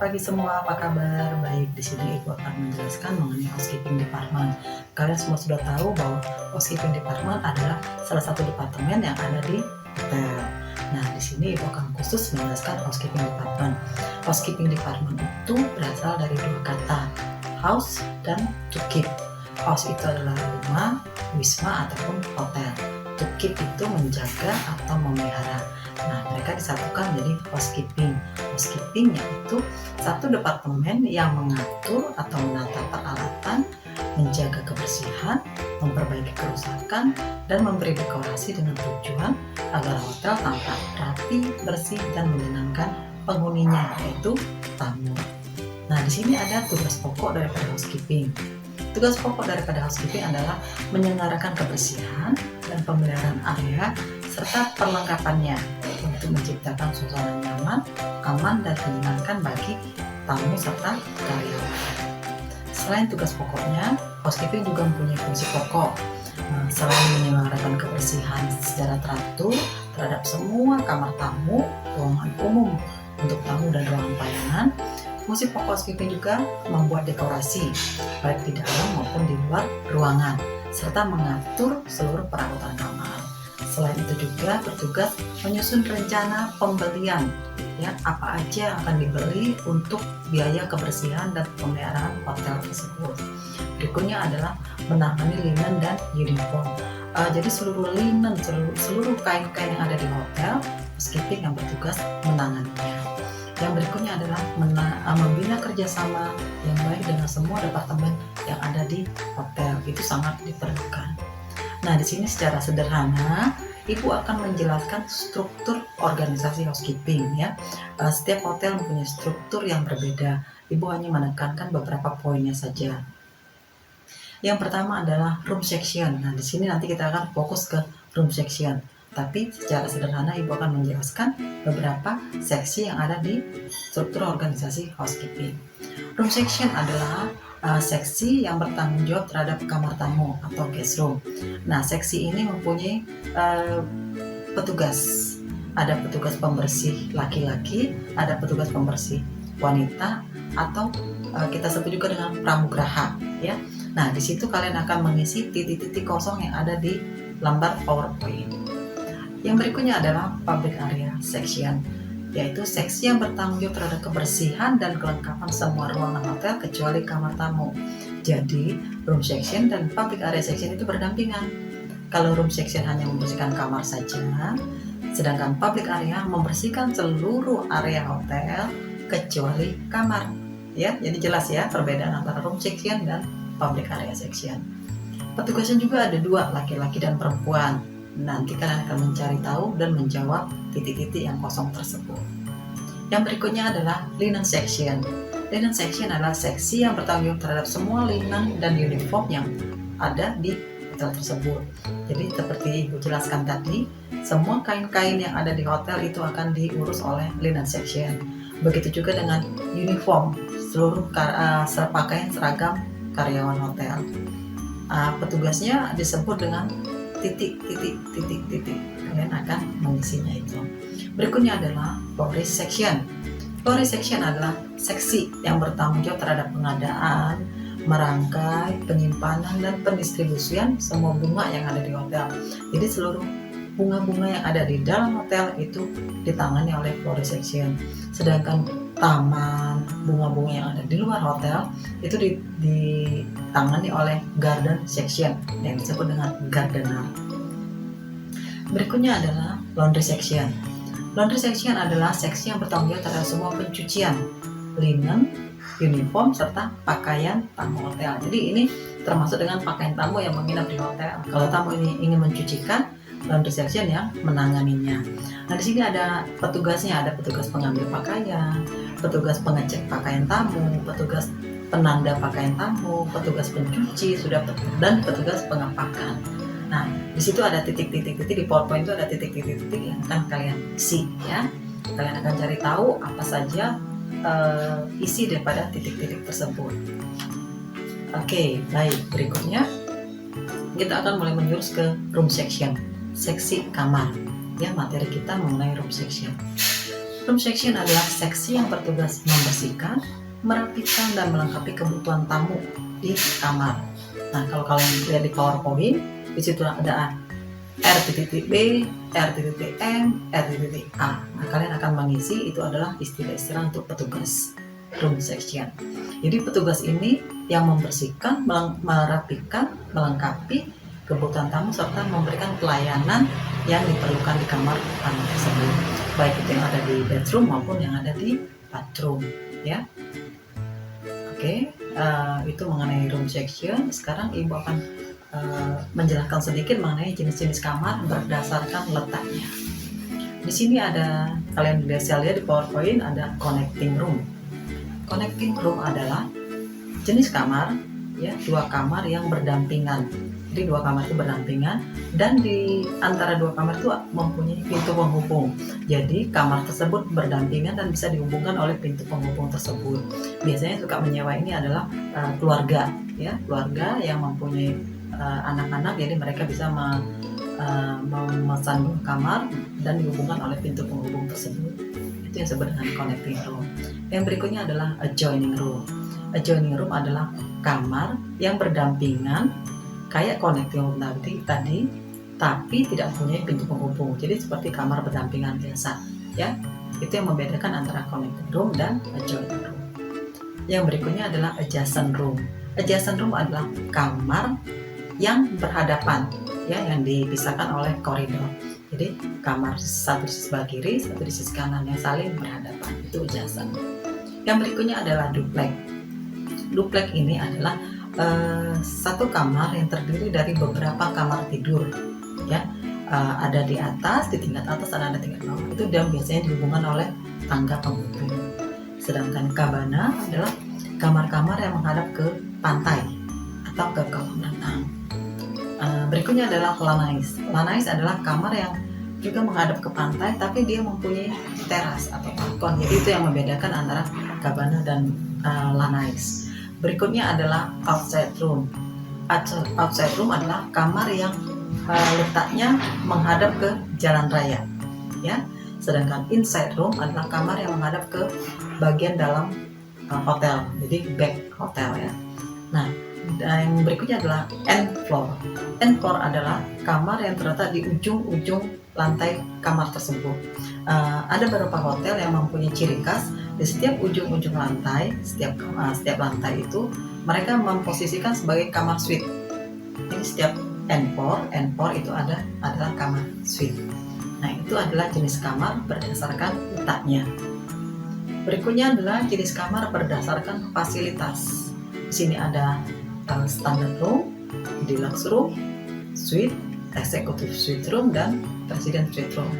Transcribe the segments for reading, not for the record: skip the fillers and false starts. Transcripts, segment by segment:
pagi semua, apa kabar? Baik, di sini Ibu akan menjelaskan mengenai housekeeping department. Kalian semua sudah tahu bahwa housekeeping department adalah salah satu departemen yang ada di hotel. Nah, di sini Ibu akan khusus menjelaskan housekeeping department. Housekeeping department itu berasal dari dua kata, house dan to keep. House itu adalah rumah, wisma ataupun hotel. To keep itu menjaga atau memelihara. Nah, mereka disatukan menjadi housekeeping. Housekeeping yaitu satu departemen yang mengatur atau menata peralatan, menjaga kebersihan, memperbaiki kerusakan, dan memberi dekorasi dengan tujuan agar hotel tampak rapi, bersih, dan menyenangkan penghuninya, yaitu tamu. Nah, di sini ada tugas pokok daripada housekeeping. Tugas pokok daripada housekeeping adalah menyelenggarakan kebersihan dan pemeliharaan area serta perlengkapannya untuk menciptakan suasana nyaman, aman, dan menyenangkan bagi tamu serta karyawan. Selain tugas pokoknya, housekeeping juga mempunyai fungsi pokok. Selain menyelenggarakan kebersihan secara teratur terhadap semua kamar tamu, ruangan umum untuk tamu dan ruangan pelayanan, fungsi pokok housekeeping juga membuat dekorasi, baik di dalam maupun di luar ruangan, serta mengatur seluruh perawatan kamar. Selain itu juga bertugas menyusun rencana pembelian, ya, apa aja yang akan dibeli untuk biaya kebersihan dan pemeliharaan hotel tersebut. Berikutnya adalah menangani linen dan uniform. Jadi seluruh linen, seluruh kain-kain yang ada di hotel, housekeeping yang bertugas menanganinya. Yang berikutnya adalah membina kerjasama yang baik dengan semua departemen yang ada di hotel. Itu sangat diperlukan. Nah, di sini secara sederhana Ibu akan menjelaskan struktur organisasi housekeeping, ya. Setiap hotel mempunyai struktur yang berbeda. Ibu hanya menekankan beberapa poinnya saja. Yang pertama adalah room section. Nah, di sini nanti kita akan fokus ke room section. Tapi secara sederhana Ibu akan menjelaskan beberapa seksi yang ada di struktur organisasi housekeeping. Room section adalah seksi yang bertanggung jawab terhadap kamar tamu atau guest room. Nah, seksi ini mempunyai petugas. Ada petugas pembersih laki-laki, ada petugas pembersih wanita, atau kita sebut juga dengan pramugraha, ya. Nah, di situ kalian akan mengisi titik-titik kosong yang ada di lembar PowerPoint. Yang berikutnya adalah public area section, yaitu seksi yang bertanggung jawab terhadap kebersihan dan kelengkapan semua ruangan hotel kecuali kamar tamu. Jadi, room section dan public area section itu berdampingan. Kalau room section hanya membersihkan kamar saja, sedangkan public area membersihkan seluruh area hotel kecuali kamar. Ya, jadi jelas ya perbedaan antara room section dan public area section. Petugasnya juga ada dua, laki-laki dan perempuan. Nanti kalian akan mencari tahu dan menjawab titik-titik yang kosong tersebut. Yang berikutnya adalah linen section. Linen section adalah seksi yang bertanggung jawab terhadap semua linen dan uniform yang ada di hotel tersebut. Jadi seperti Ibu jelaskan tadi, semua kain-kain yang ada di hotel itu akan diurus oleh linen section. Begitu juga dengan uniform, seluruh pakaian seragam karyawan hotel. Petugasnya disebut dengan titik. Kalian akan mengisinya itu. Berikutnya adalah florist section. Florist section adalah seksi yang bertanggung jawab terhadap pengadaan, merangkai, penyimpanan, dan pendistribusian semua bunga yang ada di hotel. Jadi seluruh bunga-bunga yang ada di dalam hotel itu ditangani oleh florist section. Sedangkan taman, bunga-bunga yang ada di luar hotel itu ditangani oleh garden section yang disebut dengan gardener. Berikutnya adalah laundry section. Laundry section adalah seksi yang bertanggung jawab terhadap semua pencucian linen, uniform, serta pakaian tamu hotel. Jadi ini termasuk dengan pakaian tamu yang menginap di hotel. Kalau tamu ini ingin mencucikan, laundry section yang menanganinya. Nah, di sini ada petugasnya, ada petugas pengambil pakaian, petugas pengecek pakaian tamu, petugas penanda pakaian tamu, petugas pencuci, dan petugas pengepakan. Nah, di situ ada titik-titik di PowerPoint itu ada titik-titik yang akan kalian isi, ya. Kalian akan cari tahu apa saja isi daripada titik-titik tersebut. Oke, baik. Berikutnya kita akan mulai menjurus ke room section, seksi kamar. Ya, materi kita mengenai room section. Room section adalah seksi yang bertugas membersihkan, merapikan, dan melengkapi kebutuhan tamu di kamar. Nah, kalau kalian lihat di PowerPoint, di situ ada R.B, R.M, R.A. Nah, kalian akan mengisi, itu adalah istilah-istilah untuk petugas room section. Jadi petugas ini yang membersihkan, merapikan, melengkapi kebutuhan tamu serta memberikan pelayanan yang diperlukan di kamar tamu tersebut, baik itu yang ada di bedroom maupun yang ada di bathroom, ya. Oke, itu mengenai room section. Sekarang Ibu akan menjelaskan sedikit mengenai jenis-jenis kamar berdasarkan letaknya. Di sini ada, kalian bisa lihat di PowerPoint, ada connecting room. Connecting room adalah jenis kamar, ya, dua kamar yang berdampingan. Jadi dua kamar itu berdampingan, dan di antara dua kamar itu mempunyai pintu penghubung. Jadi kamar tersebut berdampingan dan bisa dihubungkan oleh pintu penghubung tersebut. Biasanya suka menyewa ini adalah keluarga, ya, keluarga yang mempunyai anak-anak, jadi mereka bisa memesan dua kamar dan dihubungkan oleh pintu penghubung tersebut. Itu yang disebut dengan connecting room. Yang berikutnya adalah adjoining room. Adjoining room adalah kamar yang berdampingan kayak connecting room tadi, tapi tidak punya pintu penghubung. Jadi seperti kamar berdampingan biasa, ya. Itu yang membedakan antara connecting room dan adjoining room. Yang berikutnya adalah adjacent room. Adjacent room adalah kamar yang berhadapan, ya, yang dipisahkan oleh koridor. Jadi kamar satu di sebelah kiri, satu di sisi kanan yang saling berhadapan, itu adjacent. Yang berikutnya adalah duplex. Duplex ini adalah satu kamar yang terdiri dari beberapa kamar tidur, ya, ada di atas, di tingkat atas, dan ada tingkat bawah. Itu dan biasanya dihubungkan oleh tangga penghubung. Sedangkan cabana adalah kamar-kamar yang menghadap ke pantai atau ke kolam renang. Berikutnya adalah lanais. Lanais adalah kamar yang juga menghadap ke pantai, tapi dia mempunyai teras atau balkon. Jadi itu yang membedakan antara cabana dan lanais. Berikutnya adalah outside room. Outside room adalah kamar yang letaknya menghadap ke jalan raya, ya. Sedangkan inside room adalah kamar yang menghadap ke bagian dalam hotel, jadi back hotel, ya. Nah, yang berikutnya adalah end floor. End floor adalah kamar yang terletak di ujung-ujung lantai kamar tersebut. Ada beberapa hotel yang mempunyai ciri khas. Di setiap ujung-ujung lantai, setiap lantai itu mereka memposisikan sebagai kamar suite. Jadi setiap end floor itu adalah kamar suite. Nah, itu adalah jenis kamar berdasarkan letaknya. Berikutnya adalah jenis kamar berdasarkan fasilitas. Di sini ada standard room, deluxe room, suite, executive suite room, dan president suite room.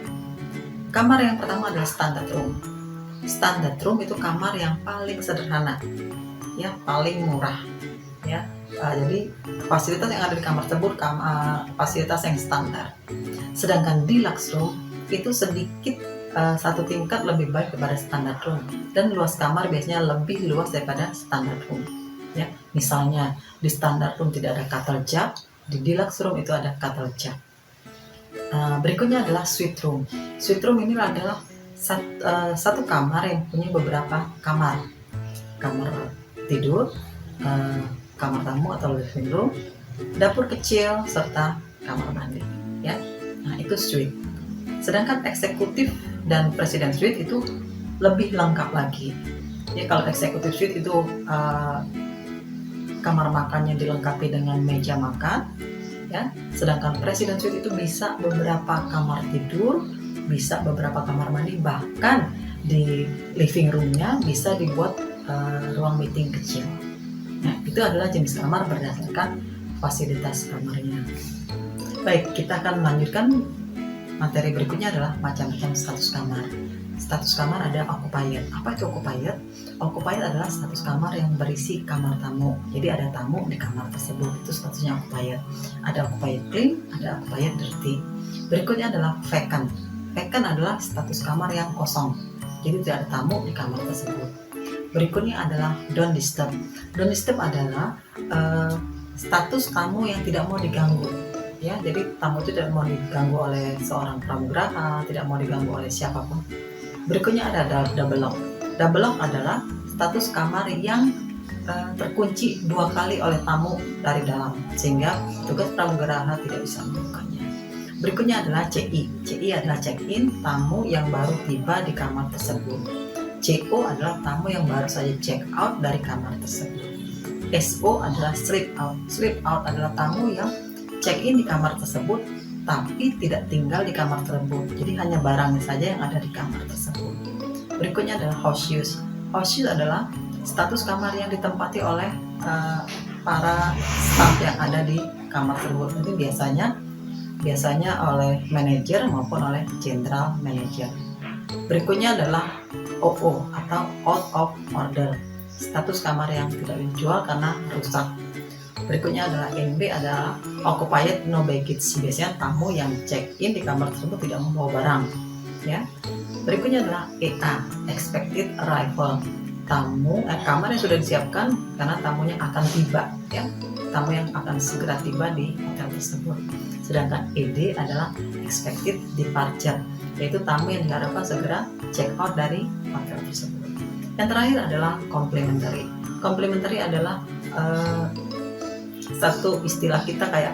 Kamar yang pertama adalah standard room. Standard room itu kamar yang paling sederhana, ya, paling murah, ya. Jadi fasilitas yang ada di kamar tersebut fasilitas yang standar. Sedangkan deluxe room itu sedikit satu tingkat lebih baik daripada standard room, dan luas kamar biasanya lebih luas daripada standard room, ya. Misalnya di standard room tidak ada cuddle jug, di deluxe room itu ada cuddle jug. Berikutnya adalah suite room. Suite room ini adalah satu kamar yang punya beberapa kamar tidur, kamar tamu atau living room, dapur kecil, serta kamar mandi, ya. Nah, itu suite. Sedangkan eksekutif dan presiden suite itu lebih lengkap lagi. Ya, kalau eksekutif suite itu kamar makannya dilengkapi dengan meja makan, ya. Sedangkan presiden suite itu bisa beberapa kamar tidur, bisa beberapa kamar mandi, bahkan di living roomnya bisa dibuat ruang meeting kecil. Nah, itu adalah jenis kamar berdasarkan fasilitas kamarnya. Baik, kita akan melanjutkan materi berikutnya adalah macam-macam status kamar. Status kamar ada occupied. Apa itu occupied? Occupied adalah status kamar yang berisi kamar tamu. Jadi ada tamu di kamar tersebut, itu statusnya occupied. Ada occupied clean, ada occupied dirty. Berikutnya adalah vacant. Vacant adalah status kamar yang kosong. Jadi tidak ada tamu di kamar tersebut. Berikutnya adalah don't disturb. Don't disturb adalah status tamu yang tidak mau diganggu. Ya, jadi tamu itu tidak mau diganggu oleh seorang pramugara, tidak mau diganggu oleh siapapun. Berikutnya ada double lock. Double lock adalah status kamar yang terkunci 2 kali oleh tamu dari dalam, sehingga petugas pramugaraha tidak bisa membukanya. Berikutnya adalah CI. CI adalah check-in, tamu yang baru tiba di kamar tersebut. CO adalah tamu yang baru saja check out dari kamar tersebut. SO adalah sleep out. Sleep out adalah tamu yang check-in di kamar tersebut tapi tidak tinggal di kamar tersebut, jadi hanya barangnya saja yang ada di kamar tersebut. Berikutnya adalah house use. House use adalah status kamar yang ditempati oleh para staff yang ada di kamar tersebut. Itu biasanya oleh manajer maupun oleh general manager. Berikutnya adalah OO atau out of order, status kamar yang tidak dijual karena rusak. Berikutnya adalah NB adalah occupied no baggage, biasanya tamu yang check in di kamar tersebut tidak membawa barang, ya. Berikutnya adalah EA, expected arrival, kamar yang sudah disiapkan karena tamunya akan tiba, ya, tamu yang akan segera tiba di hotel tersebut. Sedangkan ED adalah expected departure, yaitu tamu yang diharapkan segera check out dari hotel tersebut. Yang terakhir adalah complementary. Complementary adalah satu istilah kita kayak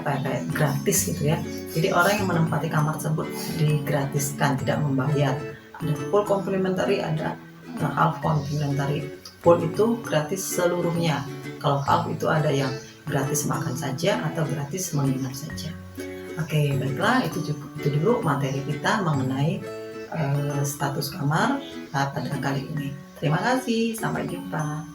gratis gitu ya. Jadi orang yang menempati kamar tersebut digratiskan, tidak membayar. Ada full complimentary, ada half complimentary. Full itu gratis seluruhnya. Kalau half itu ada yang gratis makan saja atau gratis menginap saja. Oke, baiklah, itu dulu materi kita mengenai status kamar pada kali ini. Terima kasih, sampai jumpa.